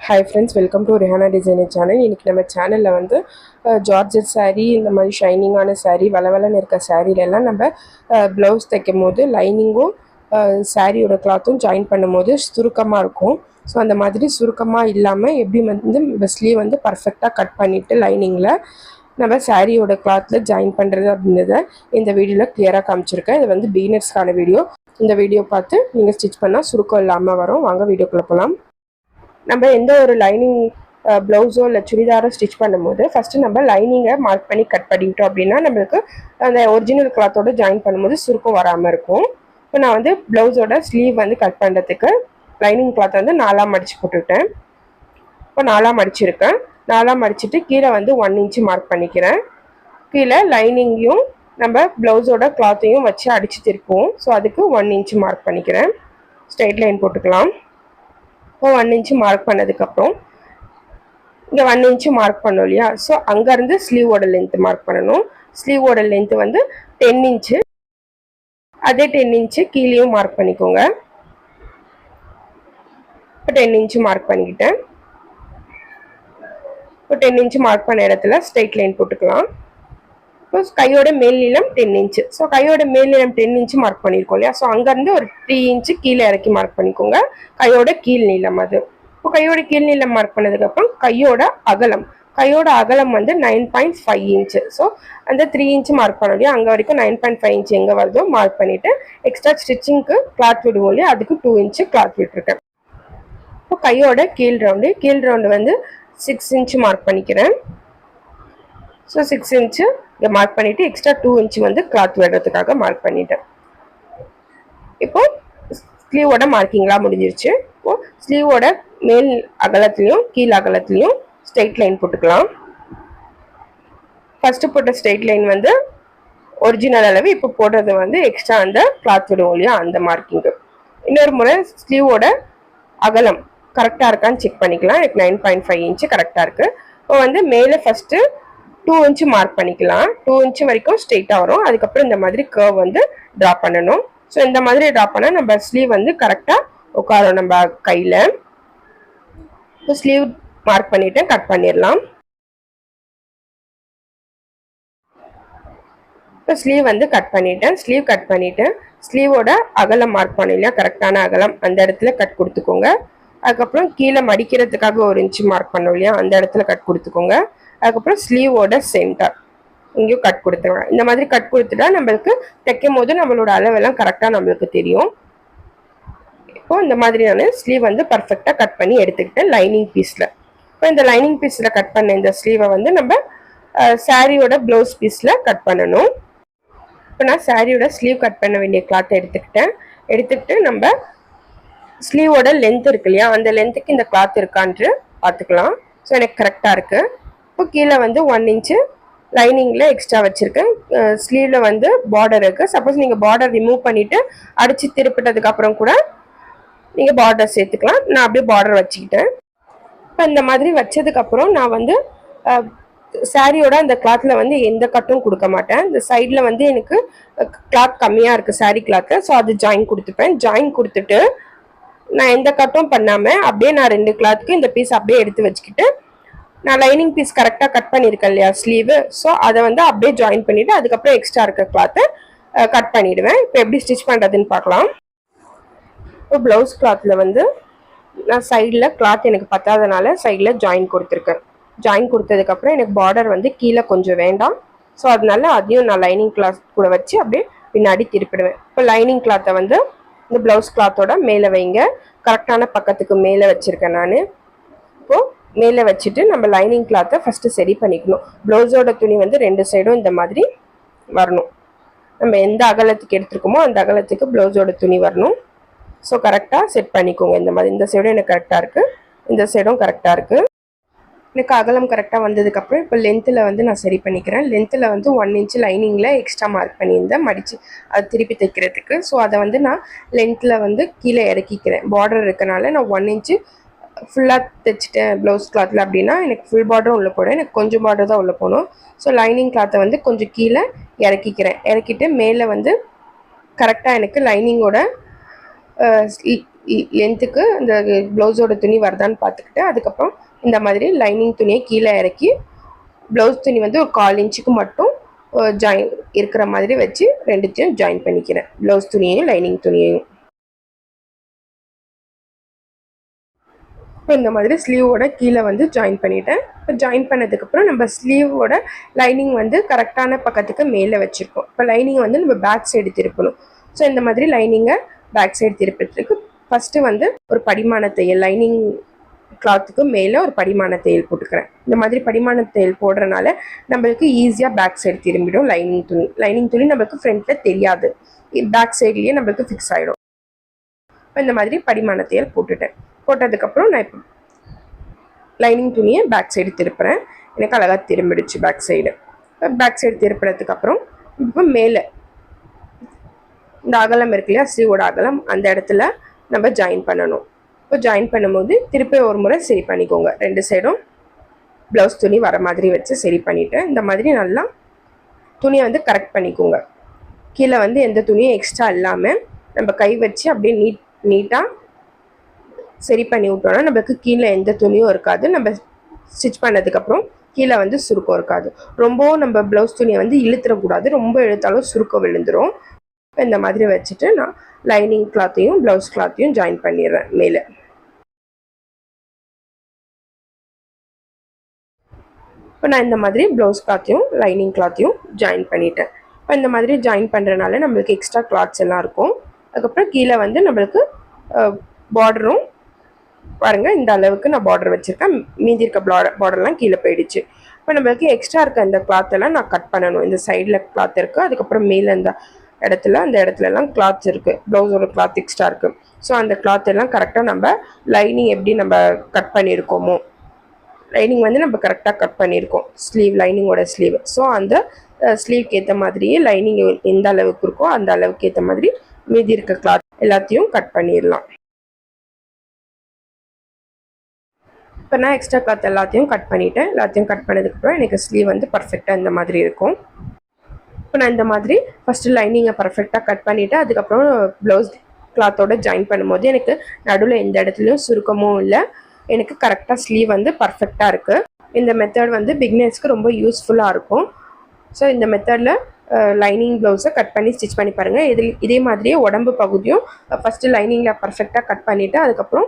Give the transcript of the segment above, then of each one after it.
Hi friends, welcome to Rehana Designer channel. இன்னைக்கு நம்ம சேனல்ல வந்து ஜார்ஜெட் saree இந்த மாதிரி ஷைனிங்கான saree வளவளன்னு இருக்க சாரீல எல்லாம் நம்ம ப்ளவுஸ் தைக்கும்போது லைனிங்கும் சாரியோட கிளாத்தும் ஜாயின் பண்ணும்போது சுருக்கமாக இருக்கும். ஸோ அந்த மாதிரி சுருக்கமாக இல்லாமல் எப்படி வந்து ஸ்லீவ் வந்து பர்ஃபெக்டாக கட் பண்ணிவிட்டு லைனிங்கில் நம்ம சாரியோட கிளாத்தில் ஜாயின் பண்ணுறது அப்படின்றத இந்த வீடியோவில் கிளியராக காமிச்சிருக்கேன். இது வந்து பிகினர்ஸ்க்கான வீடியோ. இந்த வீடியோ பார்த்து நீங்கள் ஸ்டிச் பண்ணால் சுருக்கம் இல்லாமல் வரும். வாங்க வீடியோக்குள்ளே போகலாம். நம்ம எந்த ஒரு லைனிங் ப்ளவுஸோ இல்லை சுடிதாரோ ஸ்டிச் பண்ணும்போது ஃபஸ்ட்டு நம்ம லைனிங்கை மார்க் பண்ணி கட் பண்ணிட்டோம் அப்படின்னா நம்மளுக்கு அந்த ஒரிஜினல் கிளாத்தோட ஜாயின் பண்ணும்போது சுருக்கம் வராமல் இருக்கும். இப்போ நான் வந்து ப்ளவுஸோட ஸ்லீவ் வந்து கட் பண்ணுறதுக்கு லைனிங் கிளாத் வந்து 4ஆக மடித்து போட்டுவிட்டேன். இப்போ 4ஆக மடிச்சிருக்கேன். 4ஆக மடிச்சுட்டு கீழே வந்து 1 இன்ச்சு மார்க் பண்ணிக்கிறேன். கீழே லைனிங்கையும் நம்ம ப்ளவுஸோட கிளாத்தையும் வச்சு அடித்து திருப்புவோம். ஸோ அதுக்கு 1 இன்ச்சு மார்க் பண்ணிக்கிறேன். ஸ்ட்ரெயிட் லைன் போட்டுக்கலாம். இப்போ 1 இன்ச்சு மார்க் பண்ணதுக்கப்புறம் இங்கே 1 இன்ச்சு மார்க் பண்ணோம் இல்லையா, ஸோ அங்கேருந்து ஸ்லீவோட லென்த்து மார்க் பண்ணணும். ஸ்லீவோட லென்த்து வந்து 10 இன்ச்சு. அதே 10 இன்ச்சு கீழேயும் மார்க் பண்ணிக்கோங்க. இப்போ 10 இன்ச்சு மார்க் பண்ணிக்கிட்டேன். இப்போ 10 இன்ச்சு மார்க் பண்ண இடத்துல ஸ்ட்ரெயிட் லைன் போட்டுக்கலாம். இப்போ கையோட மேல் நீளம் 10 இன்ச்சு. ஸோ கையோட மேல் நீளம் 10 இன்ச்சு மார்க் பண்ணியிருக்கோம் இல்லையா, ஸோ அங்கேருந்து ஒரு 3 இன்ச்சு கீழே இறக்கி மார்க் பண்ணிக்கோங்க. கையோட கீழ் நீளம் அது. இப்போ கையோட கீழ் நீளம் மார்க் பண்ணதுக்கப்புறம் கையோட அகலம் வந்து 9.5 இன்ச்சு. ஸோ அந்த 3 இன்ச்சு மார்க் பண்ணோம் இல்லையா, அங்கே வரைக்கும் 9.5 இன்ச்சு எங்கே வருதோ மார்க் பண்ணிவிட்டு எக்ஸ்ட்ரா ஸ்டிச்சிங்க்கு கிளாத் விடுவோம் இல்லையா, அதுக்கு 2 இன்ச்சு கிளாத் விட்டுருக்கேன். இப்போ கையோட கீழ் ரவுண்டு வந்து 6 இன்ச்சு மார்க் பண்ணிக்கிறேன். ஸோ 6 இன்ச்சு இங்கே மார்க் பண்ணிவிட்டு எக்ஸ்ட்ரா 2 இன்ச்சு வந்து கிளாத் விடுறதுக்காக மார்க் பண்ணிட்டேன். இப்போ ஸ்லீவோட மார்க்கிங்லாம் முடிஞ்சிருச்சு. இப்போது ஸ்லீவோட மேல் அகலத்துலேயும் கீழ் அகலத்துலேயும் ஸ்ட்ரெயிட் லைன் போட்டுக்கலாம். ஃபஸ்ட்டு போட்ட ஸ்ட்ரெயிட் லைன் வந்து ஒரிஜினல் அளவு, இப்போ போடுறது வந்து எக்ஸ்ட்ரா அந்த கிளாத் விடுவோம் இல்லையா அந்த மார்க்கிங்கு. இன்னொரு முறை ஸ்லீவோட அகலம் கரெக்டாக இருக்கான்னு செக் பண்ணிக்கலாம். எனக்கு 9.5 இன்ச்சு கரெக்டாக இருக்குது. இப்போ வந்து மேலே ஃபஸ்ட்டு 2 இன்ச்சு மார்க் பண்ணிக்கலாம். 2 இன்ச்சு வரைக்கும் ஸ்ட்ரெயிட்டாக வரும். அதுக்கப்புறம் இந்த மாதிரி கர்வ் வந்து ட்ரா பண்ணணும். ஸோ இந்த மாதிரி ட்ரா பண்ணால் நம்ம ஸ்லீவ் வந்து கரெக்டாக உட்காரும் நம்ம கையில். இப்போ ஸ்லீவ் மார்க் பண்ணிவிட்டு கட் பண்ணிடலாம். இப்போ ஸ்லீவ் வந்து கட் பண்ணிட்டேன். ஸ்லீவோட அகலம் மார்க் பண்ண இல்லையா, கரெக்டான அகலம் அந்த இடத்துல கட் கொடுத்துக்கோங்க. அதுக்கப்புறம் கீழே மடிக்கிறதுக்காக 1 இன்ச்சு மார்க் பண்ணோம் இல்லையா, அந்த இடத்துல கட் கொடுத்துக்கோங்க. அதுக்கப்புறம் ஸ்லீவோட சென்டர் இங்கேயும் கட் கொடுத்துருங்க. இந்த மாதிரி கட் கொடுத்துட்டா நம்மளுக்கு தைக்கும் போது நம்மளோட அளவெல்லாம் கரெக்டாக நம்மளுக்கு தெரியும். இப்போ இந்த மாதிரியான ஸ்லீவ் வந்து பர்ஃபெக்டாக கட் பண்ணி எடுத்துக்கிட்டேன் லைனிங் பீஸில். இப்போ இந்த லைனிங் பீஸில் கட் பண்ண இந்த ஸ்லீவை வந்து நம்ம சாரியோட ப்ளவுஸ் பீஸில் கட் பண்ணணும். இப்போ நான் சாரியோட ஸ்லீவ் கட் பண்ண வேண்டிய கிளாத்தை எடுத்துக்கிட்டு நம்ம ஸ்லீவோட லென்த் இருக்கு இல்லையா, அந்த லென்த்துக்கு இந்த கிளாத் இருக்கான்று பார்த்துக்கலாம். ஸோ எனக்கு கரெக்டாக இருக்குது. இப்போ கீழே வந்து 1 இன்ச்சு லைனிங்கில் எக்ஸ்ட்ரா வச்சுருக்கேன். ஸ்லீவில் வந்து பார்டர் இருக்குது. சப்போஸ் நீங்கள் பார்டர் ரிமூவ் பண்ணிவிட்டு அடித்து திருப்பிட்டதுக்கப்புறம் கூட நீங்கள் பார்டர் சேர்த்துக்கலாம். நான் அப்படியே பார்டர் வச்சுக்கிட்டேன். இப்போ இந்த மாதிரி வச்சதுக்கப்புறம் நான் வந்து சாரியோட அந்த கிளாத்தில் வந்து எந்த கட்டும் கொடுக்க மாட்டேன். இந்த சைடில் வந்து எனக்கு கிளாத் கம்மியாக இருக்குது சாரி கிளாத்தில், ஸோ அது ஜாயின் கொடுத்துப்பேன். ஜாயின் கொடுத்துட்டு நான் எந்த கட்டும் பண்ணாமல் அப்படியே நான் 2 கிளாத்துக்கு இந்த பீஸ் அப்படியே எடுத்து வச்சுக்கிட்டு நான் லைனிங் பீஸ் கரெக்டாக கட் பண்ணியிருக்கேன் இல்லையா ஸ்லீவு, ஸோ அதை வந்து அப்படியே ஜாயின் பண்ணிவிட்டு அதுக்கப்புறம் எக்ஸ்ட்ரா இருக்க கிளாத்தை கட் பண்ணிவிடுவேன். இப்போ எப்படி ஸ்டிச் பண்ணுறதுன்னு பார்க்கலாம். இப்போ ப்ளவுஸ் கிளாத்தில் வந்து நான் சைடில் கிளாத் எனக்கு பத்தாதனால சைடில் ஜாயின் கொடுத்துருக்கேன். ஜாயின் கொடுத்ததுக்கப்புறம் எனக்கு பார்டர் வந்து கீழே கொஞ்சம் வேண்டாம். ஸோ அதனால அதையும் நான் லைனிங் கிளாத் கூட வச்சு அப்படியே பின்னாடி திருப்பிடுவேன். இப்போ லைனிங் கிளாத்தை வந்து இந்த ப்ளவுஸ் கிளாத்தோட மேலே வைங்க. கரெக்டான பக்கத்துக்கு மேலே வச்சுருக்கேன் நான். இப்போது மேலே வச்சுட்டு நம்ம லைனிங் கிளாத்தை ஃபஸ்ட்டு சரி பண்ணிக்கணும். ப்ளவுஸோட துணி வந்து 2 சைடும் இந்த மாதிரி வரணும். நம்ம எந்த அகலத்துக்கு எடுத்துருக்கோமோ அந்த அகலத்துக்கு ப்ளவுஸோட துணி வரணும். ஸோ கரெக்டாக செட் பண்ணிக்கோங்க. இந்த மாதிரி இந்த சைடும் எனக்கு கரெக்டாக இருக்குது, இந்த சைடும் கரெக்டாக இருக்குது. எனக்கு அகலம் கரெக்டாக வந்ததுக்கப்புறம் இப்போ லென்த்தில் வந்து நான் சரி பண்ணிக்கிறேன். லென்த்தில் வந்து 1 இன்ச்சு லைனிங்கில் எக்ஸ்ட்ரா மார்க் பண்ணியிருந்தேன் மடித்து அது திருப்பி தைக்கிறதுக்கு. ஸோ அதை வந்து நான் லென்த்தில் வந்து கீழே இறக்கிக்கிறேன். பார்டர் இருக்கனால நான் 1 இன்ச்சு ஃபுல்லாக தைச்சிட்டேன் ப்ளவுஸ் கிளாத்தில். அப்படின்னா எனக்கு ஃபுல் பார்டரும் உள்ளே போடும், எனக்கு கொஞ்சம் பார்டர் தான் உள்ளே போகணும். ஸோ லைனிங் கிளாத்தை வந்து கொஞ்சம் கீழே இறக்கிட்டு மேலே வந்து கரெக்டாக எனக்கு லைனிங்கோட லென்த்துக்கு இந்த ப்ளவுஸோட துணி வருதான்னு பார்த்துக்கிட்டு அதுக்கப்புறம் இந்த மாதிரி லைனிங் துணியை கீழே இறக்கி ப்ளவுஸ் துணி வந்து ஒரு 1/4 இன்ச்சுக்கு மட்டும் ஜாயின் இருக்கிற மாதிரி வச்சு ரெண்டுத்தையும் ஜாயின் பண்ணிக்கிறேன், ப்ளவுஸ் துணியையும் லைனிங் துணியையும். இப்போ இந்த மாதிரி ஸ்லீவோட கீழே வந்து ஜாயின் பண்ணிட்டேன். இப்போ ஜாயின் பண்ணதுக்கப்புறம் நம்ம ஸ்லீவோட லைனிங் வந்து கரெக்டான பக்கத்துக்கு மேலே வச்சுருக்கோம். இப்போ லைனிங் வந்து நம்ம பேக் சைடு திருப்பணும். ஸோ இந்த மாதிரி லைனிங்கை பேக் சைடு திருப்பத்துக்கு ஃபஸ்ட்டு வந்து ஒரு படிமான தையல் லைனிங் கிளாத்துக்கு மேலே ஒரு படிமான தையல் போட்டுக்கிறேன். இந்த மாதிரி படிமான தையல் போடுறதுனால நம்மளுக்கு ஈஸியாக பேக் சைடு திரும்பிடும். லைனிங் துணி நம்மளுக்கு ஃப்ரண்ட்டில் தெரியாது, பேக் சைட்லேயே நம்மளுக்கு ஃபிக்ஸ் ஆகிடும். இப்போ இந்த மாதிரி படிமான தையல் போட்டதுக்கப்புறம் நான் இப்போ லைனிங் துணியை பேக் சைடு திருப்புறேன். எனக்கு அழகாக திரும்பிடுச்சு பேக் சைடு. பேக் சைடு திருப்புறதுக்கப்புறம் இப்போ மேலே இந்த அகலம் இருக்கு இல்லையா, ஸ்லீவோட அகலம், அந்த இடத்துல நம்ம ஜாயின் பண்ணணும். இப்போ ஜாயின் பண்ணும்போது திருப்பி ஒரு முறை சரி பண்ணிக்கோங்க. 2 சைடும் ப்ளவுஸ் துணி வர மாதிரி வச்சு சரி பண்ணிவிட்டு இந்த மாதிரி நல்லா துணியை வந்து கரெக்ட் பண்ணிக்கோங்க. கீழே வந்து எந்த துணியும் எக்ஸ்ட்ரா இல்லாமல் நம்ம கை வச்சு அப்படியே நீட்டாக சரி பண்ணி விட்டோம்னா நம்மளுக்கு கீழே எந்த துணியும் இருக்காது. நம்ம ஸ்டிச் பண்ணதுக்கப்புறம் கீழே வந்து சுருக்கம் இருக்காது. ரொம்பவும் நம்ம ப்ளவுஸ் துணியை வந்து இழுத்துடக்கூடாது, ரொம்ப இழுத்தாலும் சுருக்கம் விழுந்துடும். இந்த மாதிரி வச்சுட்டு நான் லைனிங் கிளாத்தையும் ப்ளவுஸ் கிளாத்தையும் ஜாயின் பண்ணிடுறேன் மேலே. இப்போ நான் இந்த மாதிரி ப்ளவுஸ் கிளாத்தையும் லைனிங் கிளாத்தையும் ஜாயின் பண்ணிட்டேன். இப்போ இந்த மாதிரி ஜாயின் பண்ணுறதுனால நம்மளுக்கு எக்ஸ்ட்ரா கிளாத்ஸ் எல்லாம் இருக்கும். அதுக்கப்புறம் கீழே வந்து நம்மளுக்கு பார்டரும் பாருங்கள், இந்த அளவுக்கு நான் பார்டர் வச்சுருக்கேன். மீதி இருக்க பார்டர்லாம் கீழே போயிடுச்சு. இப்போ நம்மளுக்கு எக்ஸ்ட்ரா இருக்க அந்த கிளாத்தெல்லாம் நான் கட் பண்ணணும். இந்த சைடில் கிளாத் இருக்குது, அதுக்கப்புறம் மேலே அந்த இடத்துலலாம் கிளாத்ஸ் இருக்குது, ப்ளவுஸோட கிளாத் எக்ஸ்ட்ரா இருக்குது. ஸோ அந்த கிளாத் எல்லாம் கரெக்டாக நம்ம லைனிங் எப்படி நம்ம கட் பண்ணியிருக்கோமோ, லைனிங் வந்து நம்ம கரெக்டாக கட் பண்ணியிருக்கோம், லைனிங்கோட ஸ்லீவ். ஸோ அந்த ஸ்லீவ்க்கு ஏற்ற மாதிரியே லைனிங் எந்த அளவுக்கு இருக்கோ அந்த அளவுக்கு ஏற்ற மாதிரி மீதி இருக்க கிளாத் எல்லாத்தையும் கட் பண்ணிடலாம். இப்போ நான் எக்ஸ்ட்ரா கிளாத் எல்லாத்தையும் கட் பண்ணிவிட்டேன். எல்லாத்தையும் கட் பண்ணதுக்கப்புறம் எனக்கு ஸ்லீவ் வந்து பர்ஃபெக்டாக இந்த மாதிரி இருக்கும். இப்போ நான் இந்த மாதிரி ஃபஸ்ட்டு லைனிங்கை பர்ஃபெக்டாக கட் பண்ணிவிட்டு அதுக்கப்புறம் ப்ளவுஸ் கிளாத்தோட ஜாயின் பண்ணும்போது எனக்கு நடுவில் எந்த இடத்துலையும் சுருக்கமும் இல்லை, எனக்கு கரெக்டாக ஸ்லீவ் வந்து பர்ஃபெக்டாக இருக்குது. இந்த மெத்தட் வந்து பிகினர்ஸ்க்கு ரொம்ப யூஸ்ஃபுல்லாக இருக்கும். ஸோ இந்த மெத்தடில் லைனிங் ப்ளவுஸை கட் பண்ணி ஸ்டிச் பண்ணி பாருங்கள். இதே மாதிரியே உடம்பு பகுதியும் ஃபஸ்ட்டு லைனிங்கில் பர்ஃபெக்டாக கட் பண்ணிவிட்டு அதுக்கப்புறம்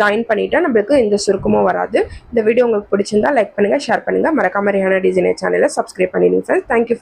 ஜாயின் பண்ணிவிட்டால் நம்மளுக்கு எந்த சுருக்கமும் வராது. இந்த வீடியோ உங்களுக்கு பிடிச்சிருந்தா லைக் பண்ணுங்கள், ஷேர் பண்ணுங்கள், மறக்காம ரிஹானா டிசைனர் சேனலை சப்ஸ்கிரைப் பண்ணிடுங்க ஃப்ரெண்ட்ஸ். தேங்க்யூ.